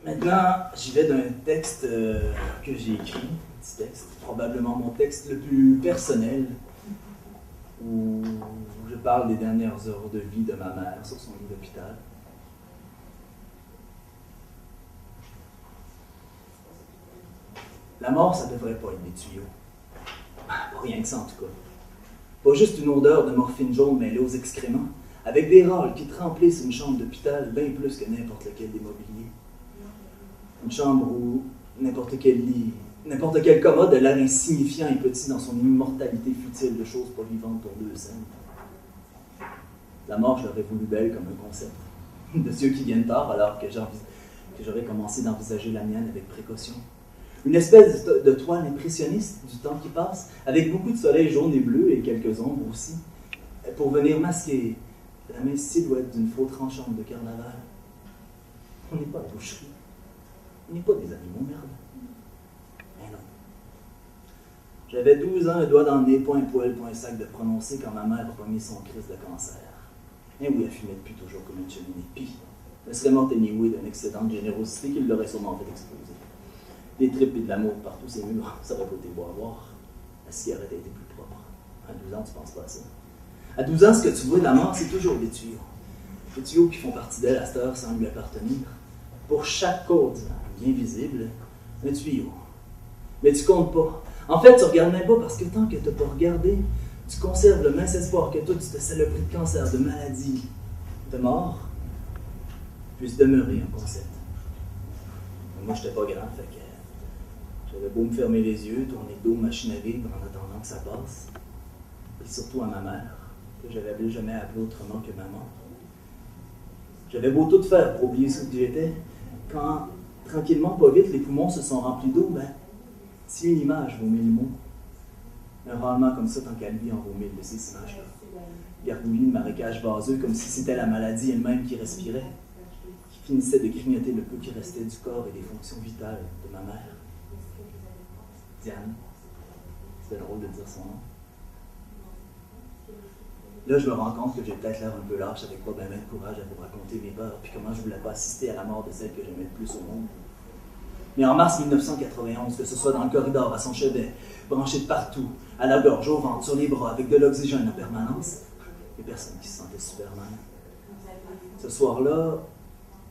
Maintenant, j'y vais d'un texte que j'ai écrit, un petit texte, probablement mon texte le plus personnel, où je parle des dernières heures de vie de ma mère sur son lit d'hôpital. La mort, ça devrait pas être des tuyaux. Pas rien que ça, en tout cas. Pas juste une odeur de morphine jaune mêlée aux excréments, avec des râles qui te remplissent une chambre d'hôpital bien plus que n'importe lequel des mobiliers. Une chambre où n'importe quel lit, n'importe quel commode a l'air insignifiant et petit dans son immortalité futile de choses pas vivantes pour 2 cents. La mort, je l'aurais voulu belle comme un concept. De ceux qui viennent tard alors que j'aurais commencé d'envisager la mienne avec précaution. Une espèce de toile impressionniste du temps qui passe, avec beaucoup de soleil jaune et bleu et quelques ombres aussi, pour venir masquer la mince silhouette d'une faux tranchante de carnaval. On n'est pas à la boucherie. On n'est pas des animaux, merde. Mais non. J'avais 12 ans, un doigt dans le nez, pas un poil, pas un sac de prononcer quand ma mère a remis son crise de cancer. Et oui, elle fumait depuis toujours comme une cheminée. Puis, elle serait morte anyway d'un excédent de générosité qui l'aurait sûrement fait exploser. Des tripes et de l'amour par tous ces murs, ça aurait pas été beau à voir. La cigarette a été plus propre. À 12 ans, tu penses pas à ça. À 12 ans, ce que tu vois de la mort, c'est toujours des tuyaux. Des tuyaux qui font partie d'elle à cette heure sans lui appartenir. Pour chaque côte, bien visible, un tuyau. Mais tu comptes pas. En fait, tu regardes même pas parce que tant que tu n'as pas regardé, tu conserves le mince espoir que toute cette saloperie de cancer, de maladie, de mort, puisse demeurer un concept. Mais moi, je n'étais pas grand, fait que j'avais beau me fermer les yeux, tourner le dos, machine à vivre en attendant que ça passe. Et surtout à ma mère, que j'avais jamais appelé autrement que maman. J'avais beau tout faire pour oublier ce que j'étais, quand, tranquillement, pas vite, les poumons se sont remplis d'eau, ben, si une image vaut 1000 mots, un rendement comme ça, tant qu'à lui, en vaut 1000 de ces images-là. Gargouillis de marécage vaseux, comme si c'était la maladie elle-même qui respirait, qui finissait de grignoter le peu qui restait du corps et des fonctions vitales de ma mère. Diane, c'était drôle de dire son nom. Là, je me rends compte que j'ai peut-être l'air un peu lâche, avec pas bien de courage à vous raconter mes peurs, puis comment je voulais pas assister à la mort de celle que j'aimais le plus au monde. Mais en mars 1991, que ce soit dans le corridor, à son chevet, branché de partout, à la gorge, au ventre, sur les bras, avec de l'oxygène en permanence, il n'y a personne qui se sentait Superman. Ce soir-là,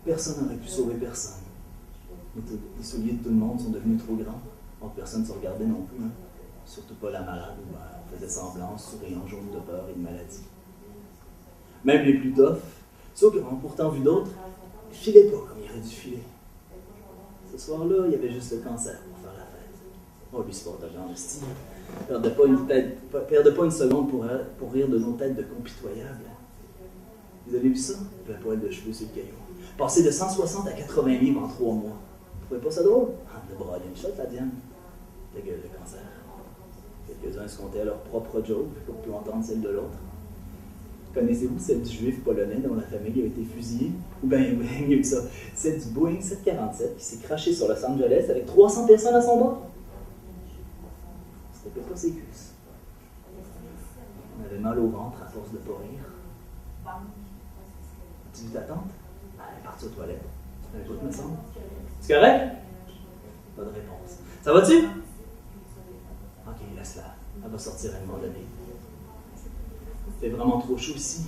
personne n'aurait pu sauver personne. Les souliers de tout le monde sont devenus trop grands. Donc personne ne se regardait non plus. Hein. Surtout pas la malade, où elle faisait semblant, souriant jaune de peur et de maladie. Même les plus toughs, ceux qui ont pourtant vu d'autres, ne filaient pas comme il aurait dû filer. Ce soir-là, il y avait juste le cancer pour faire la fête. Oh, lui, c'est pas de grande style. Perdez pas une seconde pour rire de nos têtes de compitoyables. Vous avez vu ça? Le poil de cheveux sur le caillou. Passer de 160 à 80 livres en 3 mois. Vous trouvez pas ça drôle? De brailler une shot, la Diane. La gueule de cancer. Quelques-uns se comptaient à leur propre joke pour plus entendre celle de l'autre. Connaissez-vous celle du juif polonais dont la famille a été fusillée? Ou bien mieux que ça, celle du Boeing 747 qui s'est crashé sur Los Angeles avec 300 personnes à son bord? C'était pas ses cuisses. On avait mal au ventre à force de pas rire. As-tu vu ta tante? Elle est partie aux toilettes. Tu n'avais pas, me semble. C'est correct? Pas de réponse. Ça va-tu? Ok, laisse-la. Elle va sortir à un moment donné. Il fait vraiment trop chaud ici.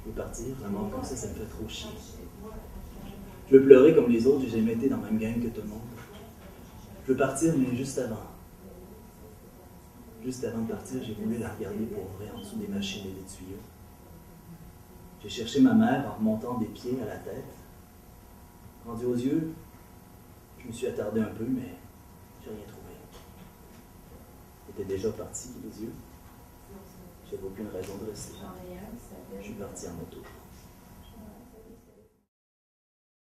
Je veux partir, vraiment comme ça me fait trop chier. Je veux pleurer comme les autres, j'ai jamais été dans la même gang que tout le monde. Je veux partir, mais juste avant. Juste avant de partir, j'ai voulu la regarder pour ouvrir en dessous des machines et des tuyaux. J'ai cherché ma mère en remontant des pieds à la tête. Rendu aux yeux, je me suis attardé un peu, mais j'ai rien trouvé. Elle était déjà partie, les yeux. J'avais aucune raison de rester. Je suis parti en moto.